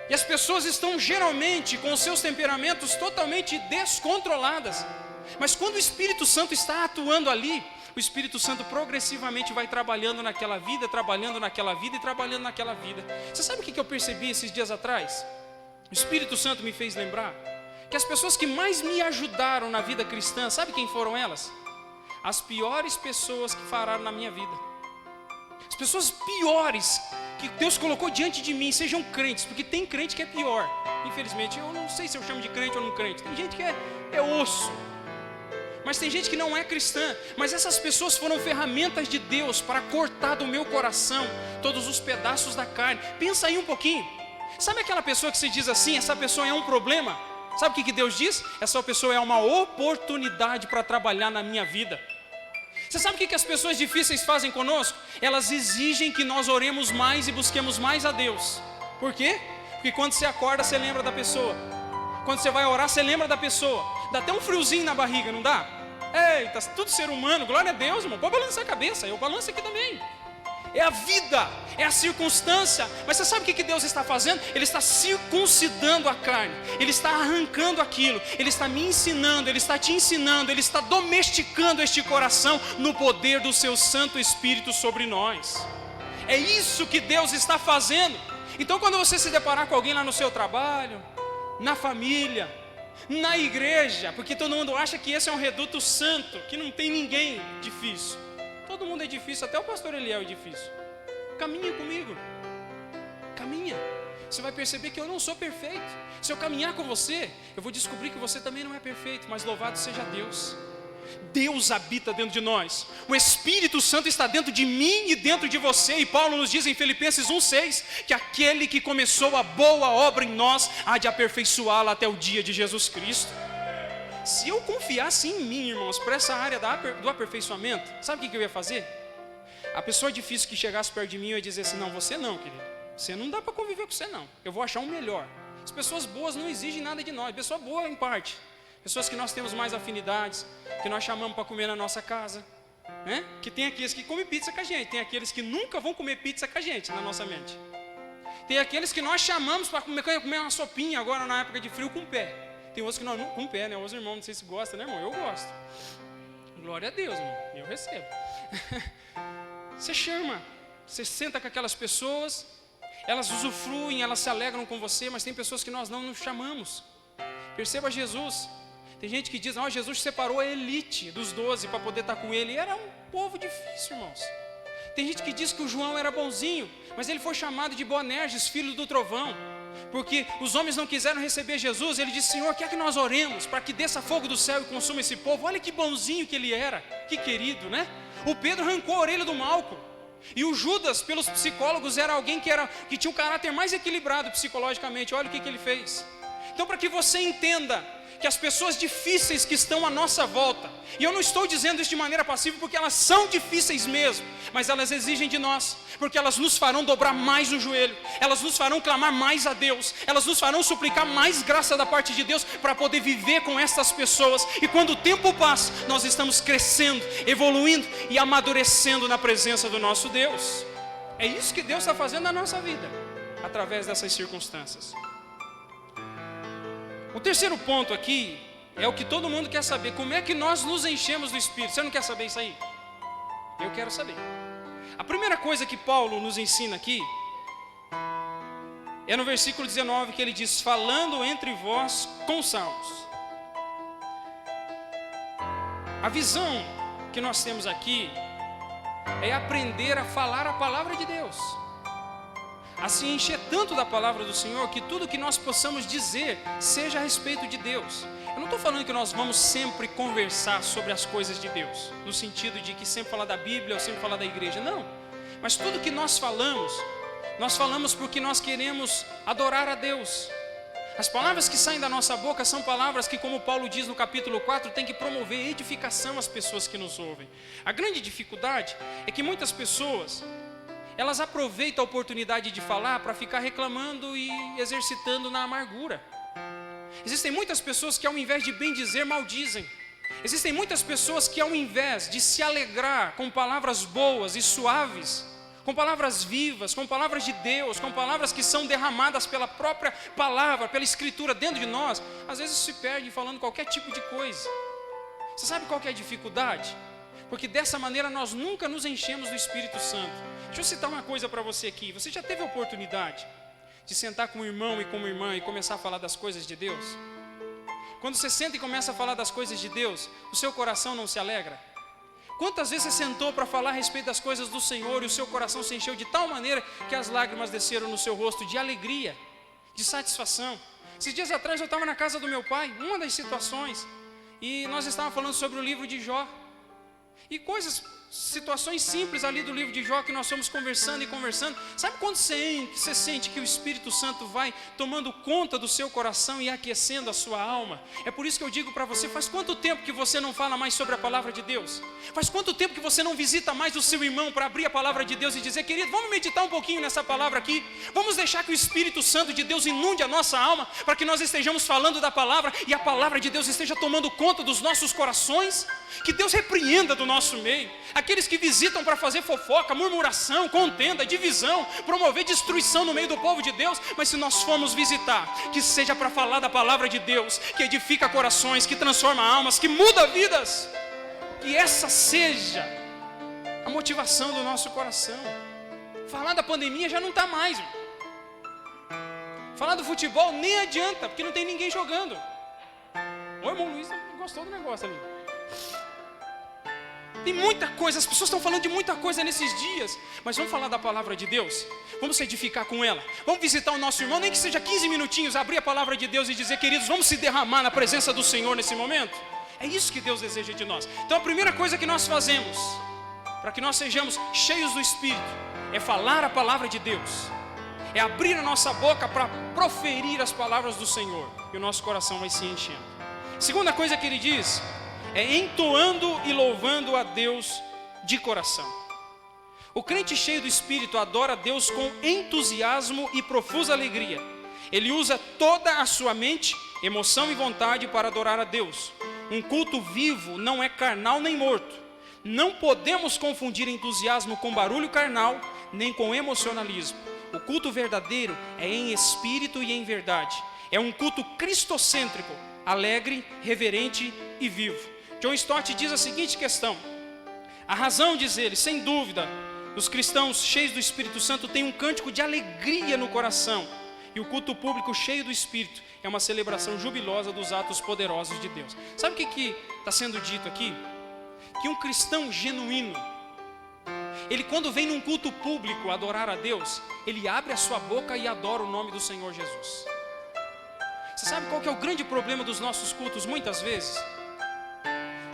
E as pessoas estão geralmente com os seus temperamentos totalmente descontroladas. Mas quando o Espírito Santo está atuando ali, o Espírito Santo progressivamente vai trabalhando naquela vida, trabalhando naquela vida e trabalhando naquela vida. Você sabe o que eu percebi esses dias atrás? O Espírito Santo me fez lembrar que as pessoas que mais me ajudaram na vida cristã, sabe quem foram elas? As piores pessoas que fararam na minha vida. As pessoas piores que Deus colocou diante de mim, sejam crentes, porque tem crente que é pior. Infelizmente, eu não sei se eu chamo de crente ou não crente. Tem gente que é osso. Mas tem gente que não é cristã. Mas essas pessoas foram ferramentas de Deus para cortar do meu coração todos os pedaços da carne. Pensa aí um pouquinho. Sabe aquela pessoa que se diz assim, essa pessoa é um problema? Sabe o que Deus diz? Essa pessoa é uma oportunidade para trabalhar na minha vida. Você sabe o que as pessoas difíceis fazem conosco? Elas exigem que nós oremos mais e busquemos mais a Deus. Por quê? Porque quando você acorda, você lembra da pessoa. Quando você vai orar, você lembra da pessoa. Dá até um friozinho na barriga, não dá? Eita, tudo ser humano, glória a Deus, irmão. Pode balançar a cabeça, eu balanço aqui também. É a vida, é a circunstância. Mas você sabe o que Deus está fazendo? Ele está circuncidando a carne. Ele está arrancando aquilo. Ele está me ensinando, Ele está te ensinando. Ele está domesticando este coração no poder do seu Santo Espírito sobre nós. É isso que Deus está fazendo. Então quando você se deparar com alguém lá no seu trabalho, na família, na igreja, porque todo mundo acha que esse é um reduto santo, que não tem ninguém difícil. Todo mundo é difícil, até o pastor Eliel é difícil. Caminha comigo. Caminha. Você vai perceber que eu não sou perfeito. Se eu caminhar com você, eu vou descobrir que você também não é perfeito. Mas louvado seja Deus. Deus habita dentro de nós. O Espírito Santo está dentro de mim e dentro de você. E Paulo nos diz em Filipenses 1,6 que aquele que começou a boa obra em nós há de aperfeiçoá-la até o dia de Jesus Cristo. Se eu confiasse em mim, irmãos, para essa área do aperfeiçoamento, sabe o que eu ia fazer? A pessoa difícil que chegasse perto de mim, eu ia dizer assim, não, você não, querido. Você não dá para conviver com você não. Eu vou achar um melhor. As pessoas boas não exigem nada de nós. Pessoa boa em parte. Pessoas que nós temos mais afinidades, que nós chamamos para comer na nossa casa, né? Que tem aqueles que comem pizza com a gente, tem aqueles que nunca vão comer pizza com a gente na nossa mente. Tem aqueles que nós chamamos para comer uma sopinha agora na época de frio com pé. Tem outros que nós não com pé, né? Os irmãos, não sei se gostam, né, irmão? Eu gosto. Glória a Deus, irmão. Eu recebo. Você chama, você senta com aquelas pessoas, elas usufruem, elas se alegram com você, mas tem pessoas que nós não nos chamamos. Perceba Jesus. Tem gente que diz, Jesus separou a elite dos 12 para poder estar com ele. E era um povo difícil, irmãos. Tem gente que diz que o João era bonzinho, mas ele foi chamado de Boanerges, filho do trovão. Porque os homens não quiseram receber Jesus. Ele disse, Senhor, quer que nós oremos para que desça fogo do céu e consuma esse povo? Olha que bonzinho que ele era, que querido, né? O Pedro arrancou a orelha do Malco. E o Judas, pelos psicólogos, era alguém que tinha um caráter mais equilibrado psicologicamente. Olha o que ele fez. Então, para que você entenda que as pessoas difíceis que estão à nossa volta, e eu não estou dizendo isso de maneira passiva, porque elas são difíceis mesmo, mas elas exigem de nós, porque elas nos farão dobrar mais o joelho, elas nos farão clamar mais a Deus, elas nos farão suplicar mais graça da parte de Deus, para poder viver com essas pessoas, e quando o tempo passa, nós estamos crescendo, evoluindo e amadurecendo na presença do nosso Deus. É isso que Deus está fazendo na nossa vida, através dessas circunstâncias. O terceiro ponto aqui é o que todo mundo quer saber. Como é que nós nos enchemos do Espírito? Você não quer saber isso aí? Eu quero saber. A primeira coisa que Paulo nos ensina aqui é no versículo 19, que ele diz, falando entre vós com salmos. A visão que nós temos aqui é aprender a falar a palavra de Deus, a se encher tanto da palavra do Senhor, que tudo que nós possamos dizer seja a respeito de Deus. Eu não estou falando que nós vamos sempre conversar sobre as coisas de Deus, no sentido de que sempre falar da Bíblia ou sempre falar da igreja, não. Mas tudo que nós falamos porque nós queremos adorar a Deus. As palavras que saem da nossa boca são palavras que, como Paulo diz no capítulo 4, tem que promover edificação às pessoas que nos ouvem. A grande dificuldade é que muitas pessoas elas aproveitam a oportunidade de falar para ficar reclamando e exercitando na amargura. Existem muitas pessoas que ao invés de bem dizer, maldizem. Existem muitas pessoas que ao invés de se alegrar com palavras boas e suaves, com palavras vivas, com palavras de Deus, com palavras que são derramadas pela própria palavra, pela escritura dentro de nós, às vezes se perde falando qualquer tipo de coisa. Você sabe qual que é a dificuldade? Porque dessa maneira nós nunca nos enchemos do Espírito Santo. Deixa eu citar uma coisa para você aqui. Você já teve a oportunidade de sentar com um irmão e com uma irmã e começar a falar das coisas de Deus? Quando você senta e começa a falar das coisas de Deus, o seu coração não se alegra? Quantas vezes você sentou para falar a respeito das coisas do Senhor e o seu coração se encheu de tal maneira que as lágrimas desceram no seu rosto de alegria, de satisfação? Esses dias atrás eu estava na casa do meu pai, uma das situações, e nós estávamos falando sobre o livro de Jó. E situações simples ali do livro de Jó que nós fomos conversando e conversando. Sabe quando você sente que o Espírito Santo vai tomando conta do seu coração e aquecendo a sua alma? É por isso que eu digo para você, faz quanto tempo que você não fala mais sobre a palavra de Deus? Faz quanto tempo que você não visita mais o seu irmão para abrir a palavra de Deus e dizer: querido, vamos meditar um pouquinho nessa palavra aqui? Vamos deixar que o Espírito Santo de Deus inunde a nossa alma, para que nós estejamos falando da palavra e a palavra de Deus esteja tomando conta dos nossos corações? Que Deus repreenda do nosso meio aqueles que visitam para fazer fofoca, murmuração, contenda, divisão, promover destruição no meio do povo de Deus. Mas se nós formos visitar, que seja para falar da palavra de Deus, que edifica corações, que transforma almas, que muda vidas. Que essa seja a motivação do nosso coração. Falar da pandemia já não está mais, irmão. Falar do futebol nem adianta, porque não tem ninguém jogando. O irmão Luiz não gostou do negócio ali. Tem muita coisa, as pessoas estão falando de muita coisa nesses dias. Mas vamos falar da palavra de Deus? Vamos se edificar com ela. Vamos visitar o nosso irmão, nem que seja 15 minutinhos, abrir a palavra de Deus e dizer: queridos, vamos se derramar na presença do Senhor nesse momento? É isso que Deus deseja de nós. Então a primeira coisa que nós fazemos, para que nós sejamos cheios do Espírito, é falar a palavra de Deus. É abrir a nossa boca para proferir as palavras do Senhor. E o nosso coração vai se enchendo. Segunda coisa que ele diz é entoando e louvando a Deus de coração. O crente cheio do Espírito adora a Deus com entusiasmo e profusa alegria. Ele usa toda a sua mente, emoção e vontade para adorar a Deus. Um culto vivo não é carnal nem morto. Não podemos confundir entusiasmo com barulho carnal, nem com emocionalismo. O culto verdadeiro é em espírito e em verdade. É um culto cristocêntrico, alegre, reverente e vivo. John Stott diz a seguinte questão: a razão, diz ele, sem dúvida, os cristãos cheios do Espírito Santo têm um cântico de alegria no coração, e o culto público cheio do Espírito é uma celebração jubilosa dos atos poderosos de Deus. Sabe o que está sendo dito aqui? Que um cristão genuíno, ele quando vem num culto público adorar a Deus, ele abre a sua boca e adora o nome do Senhor Jesus. Você sabe qual que é o grande problema dos nossos cultos muitas vezes?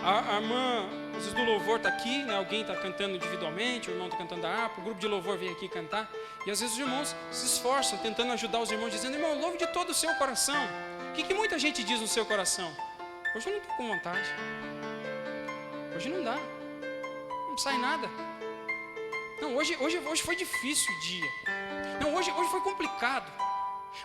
A irmã, às vezes do louvor está aqui, né? Alguém está cantando individualmente, o irmão está cantando a harpa, o grupo de louvor vem aqui cantar, e às vezes os irmãos se esforçam tentando ajudar os irmãos, dizendo: irmão, louve de todo o seu coração. O que muita gente diz no seu coração? Hoje eu não estou com vontade, hoje não dá, não sai nada. Não, hoje foi difícil o dia. Não, hoje foi complicado.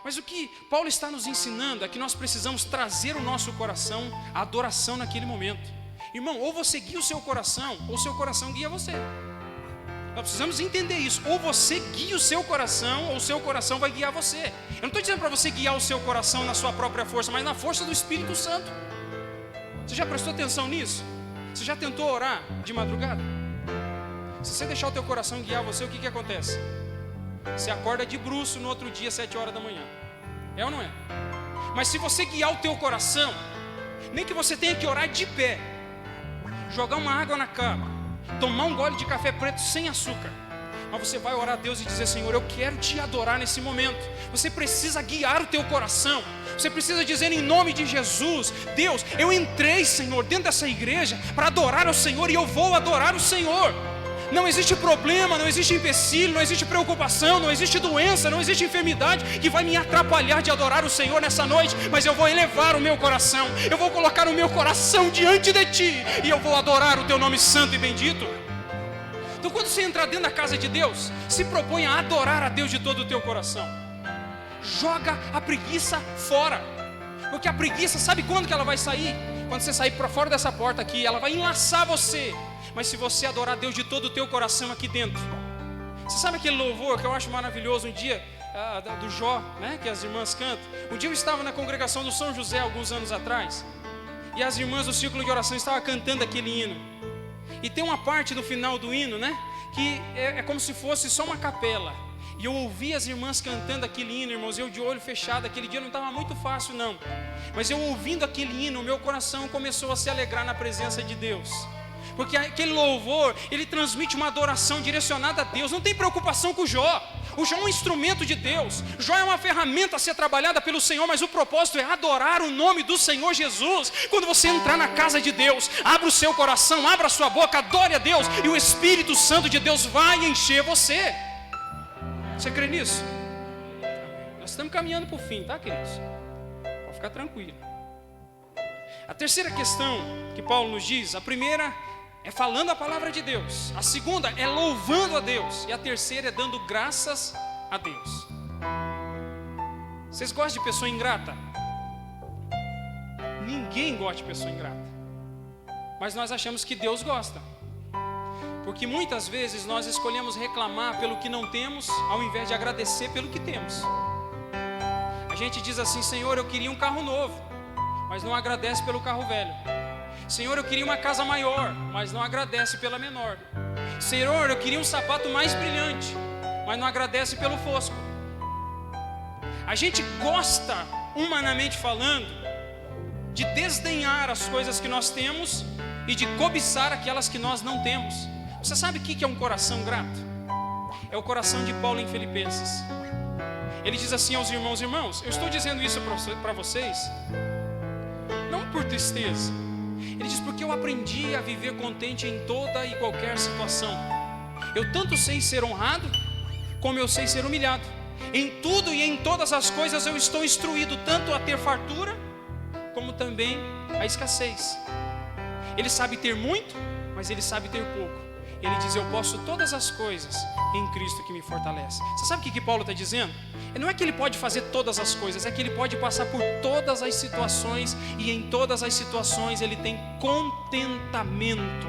Mas o que Paulo está nos ensinando é que nós precisamos trazer o nosso coração à adoração naquele momento. Irmão, ou você guia o seu coração, ou o seu coração guia você. Nós precisamos entender isso. Ou você guia o seu coração, ou o seu coração vai guiar você. Eu não estou dizendo para você guiar o seu coração na sua própria força, mas na força do Espírito Santo. Você já prestou atenção nisso? Você já tentou orar de madrugada? Se você deixar o teu coração guiar você, o que acontece? Você acorda de bruço no outro dia, 7 horas da manhã. É ou não é? Mas se você guiar o teu coração, nem que você tenha que orar de pé, jogar uma água na cama, tomar um gole de café preto sem açúcar, mas você vai orar a Deus e dizer: Senhor, eu quero te adorar nesse momento. Você precisa guiar o teu coração. Você precisa dizer em nome de Jesus: Deus, eu entrei, Senhor, dentro dessa igreja para adorar ao Senhor, e eu vou adorar o Senhor. Não existe problema, não existe empecilho, não existe preocupação, não existe doença, não existe enfermidade que vai me atrapalhar de adorar o Senhor nessa noite. Mas eu vou elevar o meu coração, eu vou colocar o meu coração diante de Ti, e eu vou adorar o Teu nome santo e bendito. Então quando você entrar dentro da casa de Deus, se propõe a adorar a Deus de todo o teu coração. Joga a preguiça fora. Porque a preguiça, sabe quando que ela vai sair? Quando você sair para fora dessa porta aqui, ela vai enlaçar você. Mas se você adorar a Deus de todo o teu coração aqui dentro. Você sabe aquele louvor que eu acho maravilhoso um dia, do Jó, né, que as irmãs cantam? Um dia eu estava na congregação do São José, alguns anos atrás, e as irmãs do círculo de oração estavam cantando aquele hino. E tem uma parte no final do hino, né, que é como se fosse só uma capela. E eu ouvi as irmãs cantando aquele hino, irmãos, eu de olho fechado. Aquele dia não estava muito fácil não, mas eu ouvindo aquele hino, o meu coração começou a se alegrar na presença de Deus. Porque aquele louvor, ele transmite uma adoração direcionada a Deus. Não tem preocupação com o Jó. O Jó é um instrumento de Deus. Jó é uma ferramenta a ser trabalhada pelo Senhor, mas o propósito é adorar o nome do Senhor Jesus. Quando você entrar na casa de Deus, abra o seu coração, abra a sua boca, adore a Deus, e o Espírito Santo de Deus vai encher você. Você crê nisso? Nós estamos caminhando para o fim, tá, queridos? Pode ficar tranquilo. A terceira questão que Paulo nos diz, a primeira é falando a palavra de Deus, a segunda é louvando a Deus, e a terceira é dando graças a Deus. Vocês gostam de pessoa ingrata? Ninguém gosta de pessoa ingrata, mas nós achamos que Deus gosta, porque muitas vezes nós escolhemos reclamar pelo que não temos, ao invés de agradecer pelo que temos. A gente diz assim: Senhor, eu queria um carro novo, mas não agradece pelo carro velho. Senhor, eu queria uma casa maior, mas não agradece pela menor. Senhor, eu queria um sapato mais brilhante, mas não agradece pelo fosco. A gente gosta, humanamente falando, de desdenhar as coisas que nós temos e de cobiçar aquelas que nós não temos. Você sabe o que é um coração grato? É o coração de Paulo em Filipenses. Ele diz assim aos irmãos: irmãos, eu estou dizendo isso para vocês não por tristeza. Ele diz: porque eu aprendi a viver contente em toda e qualquer situação. Eu tanto sei ser honrado, como eu sei ser humilhado. Em tudo e em todas as coisas eu estou instruído, tanto a ter fartura, como também a escassez. Ele sabe ter muito, mas ele sabe ter pouco. Ele diz: eu posso todas as coisas em Cristo que me fortalece. Você sabe o que Paulo está dizendo? Não é que ele pode fazer todas as coisas, é que ele pode passar por todas as situações, e em todas as situações ele tem contentamento.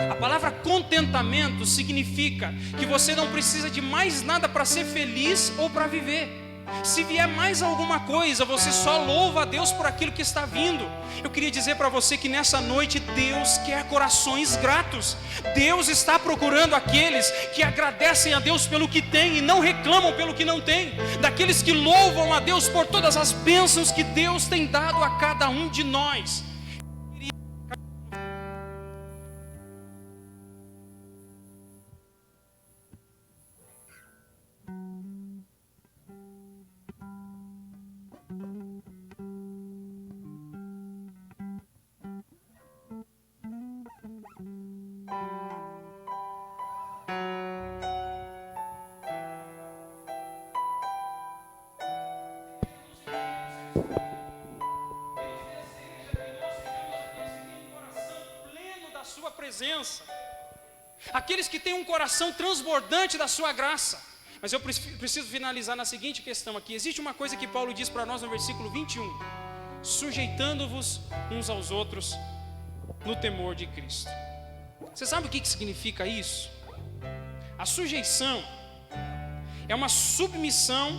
A palavra contentamento significa que você não precisa de mais nada para ser feliz ou para viver. Se vier mais alguma coisa, você só louva a Deus por aquilo que está vindo. Eu queria dizer para você que nessa noite Deus quer corações gratos. Deus está procurando aqueles que agradecem a Deus pelo que tem e não reclamam pelo que não tem. Daqueles que louvam a Deus por todas as bênçãos que Deus tem dado a cada um de nós. Presença, aqueles que têm um coração transbordante da sua graça. Mas eu preciso finalizar na seguinte questão aqui. Existe uma coisa que Paulo diz para nós no versículo 21: sujeitando-vos uns aos outros no temor de Cristo. Você sabe o que significa isso? A sujeição é uma submissão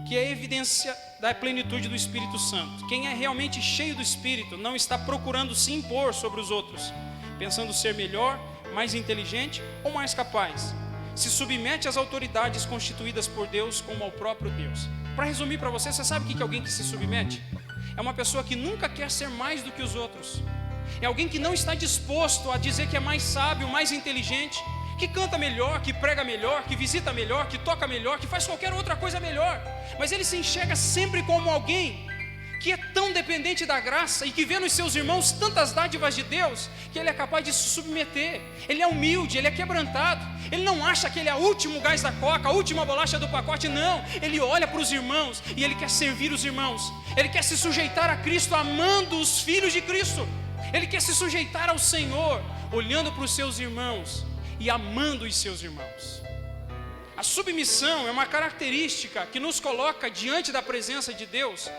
que é evidência da plenitude do Espírito Santo. Quem é realmente cheio do Espírito não está procurando se impor sobre os outros, pensando ser melhor, mais inteligente ou mais capaz. Se submete às autoridades constituídas por Deus como ao próprio Deus. Para resumir para você, você sabe o que é alguém que se submete? É uma pessoa que nunca quer ser mais do que os outros. É alguém que não está disposto a dizer que é mais sábio, mais inteligente, que canta melhor, que prega melhor, que visita melhor, que toca melhor, que faz qualquer outra coisa melhor. Mas ele se enxerga sempre como alguém que é tão dependente da graça e que vê nos seus irmãos tantas dádivas de Deus, que ele é capaz de se submeter. Ele é humilde, ele é quebrantado. Ele não acha que ele é o último gás da coca, a última bolacha do pacote, não. Ele olha para os irmãos e ele quer servir os irmãos. Ele quer se sujeitar a Cristo, amando os filhos de Cristo. Ele quer se sujeitar ao Senhor, olhando para os seus irmãos e amando os seus irmãos. A submissão é uma característica que nos coloca diante da presença de Deus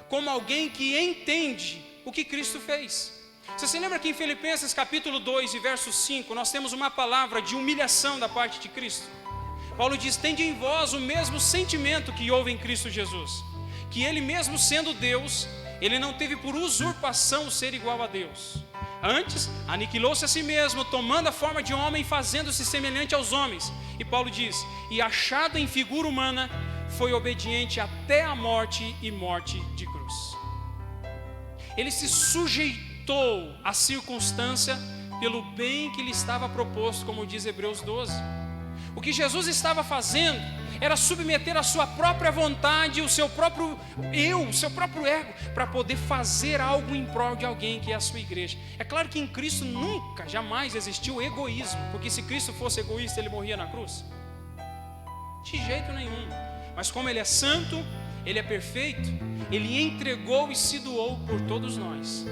como alguém que entende o que Cristo fez. Você se lembra que em Filipenses capítulo 2 e verso 5, nós temos uma palavra de humilhação da parte de Cristo? Paulo diz: tende em vós o mesmo sentimento que houve em Cristo Jesus, que ele mesmo sendo Deus, ele não teve por usurpação o ser igual a Deus. Antes, aniquilou-se a si mesmo, tomando a forma de homem, fazendo-se semelhante aos homens. E Paulo diz: e achado em figura humana, foi obediente até a morte e morte de cruz. Ele se sujeitou à circunstância pelo bem que lhe estava proposto, como diz Hebreus 12. O que Jesus estava fazendo era submeter a sua própria vontade, o seu próprio eu, o seu próprio ego, para poder fazer algo em prol de alguém, que é a sua igreja. É claro que em Cristo nunca, jamais existiu egoísmo, porque se Cristo fosse egoísta, ele morria na cruz? De jeito nenhum. Mas como ele é santo, ele é perfeito, ele entregou e se doou por todos nós.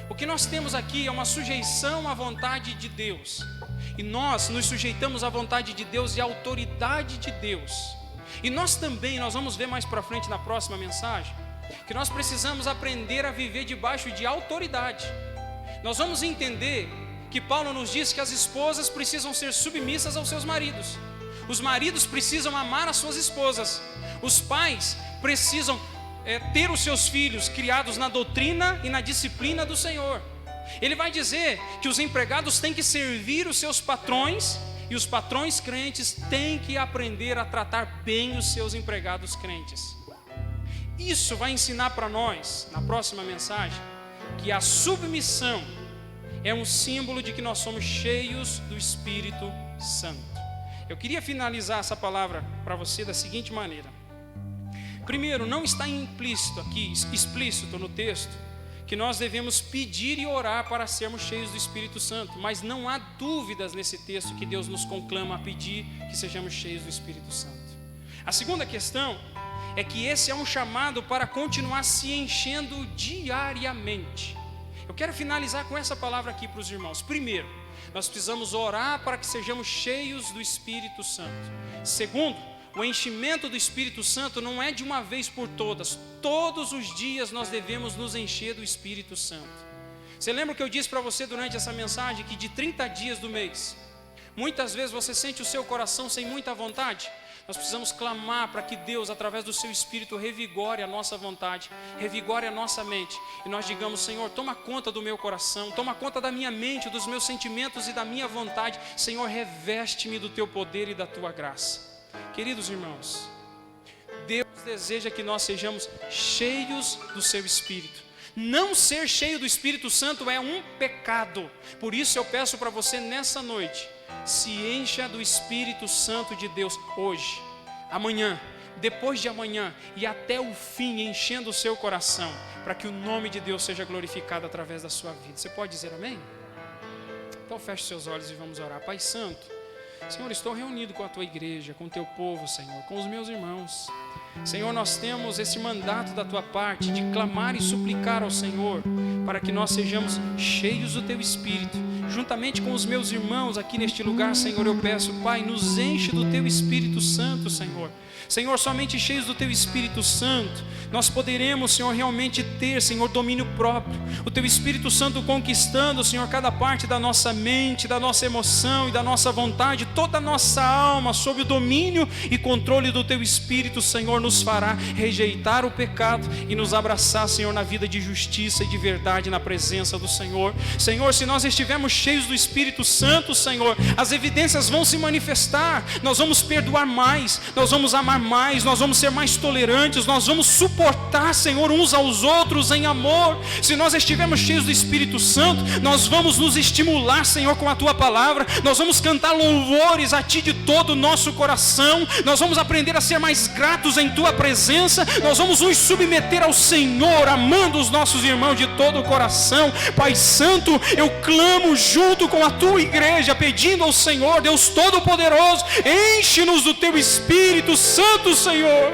O que nós temos aqui é uma sujeição à vontade de Deus. E nós nos sujeitamos à vontade de Deus e à autoridade de Deus. E nós também, nós vamos ver mais para frente na próxima mensagem, que nós precisamos aprender a viver debaixo de autoridade. Nós vamos entender que Paulo nos diz que as esposas precisam ser submissas aos seus maridos. Os maridos precisam amar as suas esposas. Os pais precisam ter os seus filhos criados na doutrina e na disciplina do Senhor. Ele vai dizer que os empregados têm que servir os seus patrões, e os patrões crentes têm que aprender a tratar bem os seus empregados crentes. Isso vai ensinar para nós, na próxima mensagem, que a submissão é um símbolo de que nós somos cheios do Espírito Santo. Eu queria finalizar essa palavra para você da seguinte maneira. Primeiro, não está implícito aqui, explícito no texto, que nós devemos pedir e orar para sermos cheios do Espírito Santo, mas não há dúvidas nesse texto que Deus nos conclama a pedir que sejamos cheios do Espírito Santo. A segunda questão é que esse é um chamado para continuar se enchendo diariamente. Eu quero finalizar com essa palavra aqui para os irmãos. Primeiro, nós precisamos orar para que sejamos cheios do Espírito Santo. Segundo, o enchimento do Espírito Santo não é de uma vez por todas. Todos os dias nós devemos nos encher do Espírito Santo. Você lembra que eu disse para você durante essa mensagem que de 30 dias do mês, muitas vezes você sente o seu coração sem muita vontade? Nós precisamos clamar para que Deus, através do seu Espírito, revigore a nossa vontade, revigore a nossa mente. E nós digamos: Senhor, toma conta do meu coração, toma conta da minha mente, dos meus sentimentos e da minha vontade. Senhor, reveste-me do teu poder e da tua graça. Queridos irmãos, Deus deseja que nós sejamos cheios do seu Espírito. Não ser cheio do Espírito Santo é um pecado. Por isso eu peço para você nessa noite, se encha do Espírito Santo de Deus hoje, amanhã, depois de amanhã e até o fim, enchendo o seu coração, para que o nome de Deus seja glorificado através da sua vida. Você pode dizer amém? Então feche seus olhos e vamos orar. Pai Santo, Senhor, estou reunido com a tua igreja, com o teu povo, Senhor, com os meus irmãos. Senhor, nós temos esse mandato da tua parte de clamar e suplicar ao Senhor para que nós sejamos cheios do teu Espírito. Juntamente com os meus irmãos aqui neste lugar, Senhor, eu peço, Pai, nos enche do teu Espírito Santo, Senhor. Senhor, somente cheios do teu Espírito Santo, nós poderemos, Senhor, realmente ter, Senhor, domínio próprio. O teu Espírito Santo conquistando, Senhor, cada parte da nossa mente, da nossa emoção e da nossa vontade, toda a nossa alma, sob o domínio e controle do teu Espírito, Senhor, nos fará rejeitar o pecado e nos abraçar, Senhor, na vida de justiça e de verdade na presença do Senhor. Senhor, se nós estivermos cheios do Espírito Santo, Senhor, as evidências vão se manifestar. Nós vamos perdoar mais, nós vamos amar mais, nós vamos ser mais tolerantes, nós vamos suportar, Senhor, uns aos outros em amor. Se nós estivermos cheios do Espírito Santo, nós vamos nos estimular, Senhor, com a tua palavra, nós vamos cantar louvores a ti de todo o nosso coração, nós vamos aprender a ser mais gratos em tua presença, nós vamos nos submeter ao Senhor, amando os nossos irmãos de todo o coração. Pai Santo, eu clamo junto com a tua igreja, pedindo ao Senhor, Deus Todo-Poderoso, enche-nos do teu Espírito Santo, Senhor.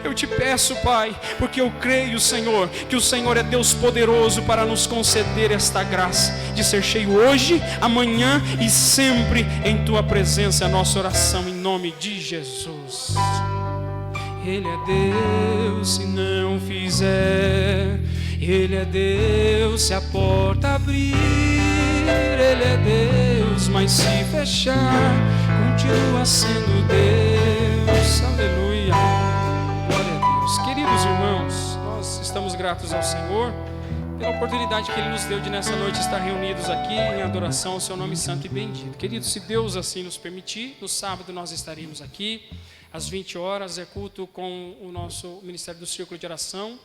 Eu te peço, Pai, porque eu creio, Senhor, que o Senhor é Deus poderoso para nos conceder esta graça de ser cheio hoje, amanhã e sempre em Tua presença. É a nossa oração em nome de Jesus. Ele é Deus se não fizer, Ele é Deus se a porta abrir, Ele é Deus, mas se fechar, continua sendo Deus. Aleluia, glória a Deus. Queridos irmãos, nós estamos gratos ao Senhor pela oportunidade que Ele nos deu de nessa noite estar reunidos aqui em adoração ao Seu nome santo e bendito. Queridos, se Deus assim nos permitir, no sábado nós estaremos aqui às 20 horas, é culto com o nosso Ministério do Círculo de Oração,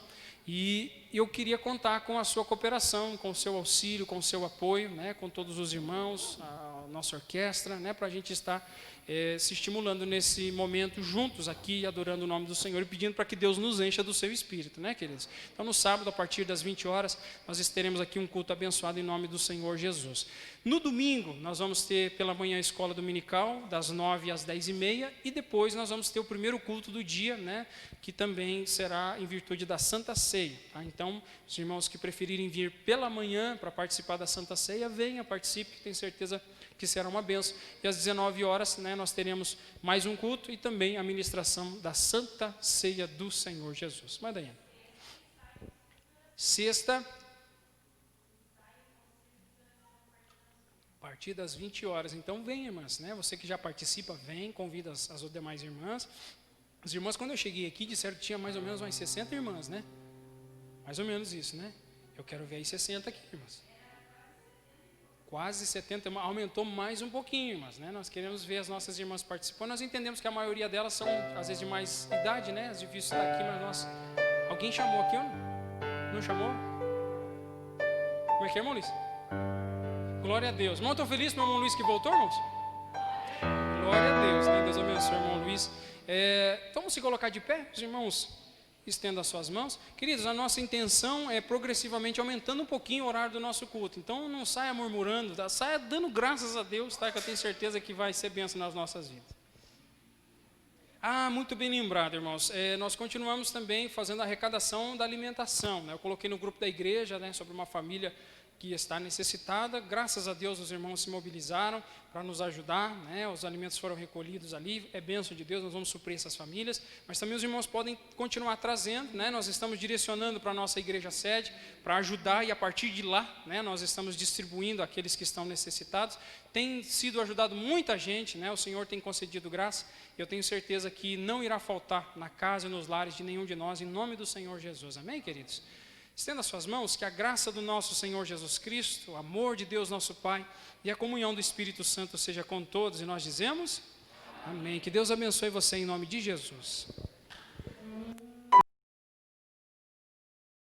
e eu queria contar com a sua cooperação, com o seu auxílio, com o seu apoio, né, com todos os irmãos, a nossa orquestra, né, para a gente estar se estimulando nesse momento juntos aqui, adorando o nome do Senhor e pedindo para que Deus nos encha do seu Espírito, né, queridos? Então, no sábado, a partir das 20 horas, nós teremos aqui um culto abençoado em nome do Senhor Jesus. No domingo, nós vamos ter pela manhã a escola dominical, das 9 às 10h30, e depois nós vamos ter o primeiro culto do dia, né, que também será em virtude da Santa Ceia. Tá? Então, os irmãos que preferirem vir pela manhã para participar da Santa Ceia, venha, participe, tenho certeza que será uma bênção. E às 19 horas, né, nós teremos mais um culto e também a ministração da Santa Ceia do Senhor Jesus. Mas daí, sexta, a partir das 20 horas. Então, vem, irmãs, né? Você que já participa, vem, convida as demais irmãs. As irmãs, quando eu cheguei aqui, disseram que tinha mais ou menos umas 60 irmãs, né? Mais ou menos isso, né? Eu quero ver aí 60 aqui, irmãs. Quase 70, aumentou mais um pouquinho, irmãs, né? Nós queremos ver as nossas irmãs participando. Nós entendemos que a maioria delas são, às vezes, de mais idade, né? As difíceis estar aqui, mas nós... Alguém chamou aqui ou não? Não chamou? Como é que é, irmão Luiz? Glória a Deus. Irmão, estou feliz com o irmão Luiz que voltou, irmãos? Glória a Deus, né? Deus abençoe, irmão Luiz. Então, vamos se colocar de pé, os irmãos... Estenda as suas mãos. Queridos, a nossa intenção é progressivamente aumentando um pouquinho o horário do nosso culto. Então, não saia murmurando, tá? Saia dando graças a Deus, tá? Que eu tenho certeza que vai ser bênção nas nossas vidas. Muito bem lembrado, irmãos. Nós continuamos também fazendo a arrecadação da alimentação, né? Eu coloquei no grupo da igreja, né, sobre uma família que está necessitada. Graças a Deus, os irmãos se mobilizaram para nos ajudar, né? Os alimentos foram recolhidos ali, é bênção de Deus, nós vamos suprir essas famílias, mas também os irmãos podem continuar trazendo, né? Nós estamos direcionando para a nossa igreja sede, para ajudar, e a partir de lá, né, nós estamos distribuindo àqueles que estão necessitados. Tem sido ajudado muita gente, né? O Senhor tem concedido graça, e eu tenho certeza que não irá faltar na casa e nos lares de nenhum de nós, em nome do Senhor Jesus, amém, queridos? Estenda as suas mãos, que a graça do nosso Senhor Jesus Cristo, o amor de Deus nosso Pai e a comunhão do Espírito Santo seja com todos, e nós dizemos, amém. Que Deus abençoe você em nome de Jesus.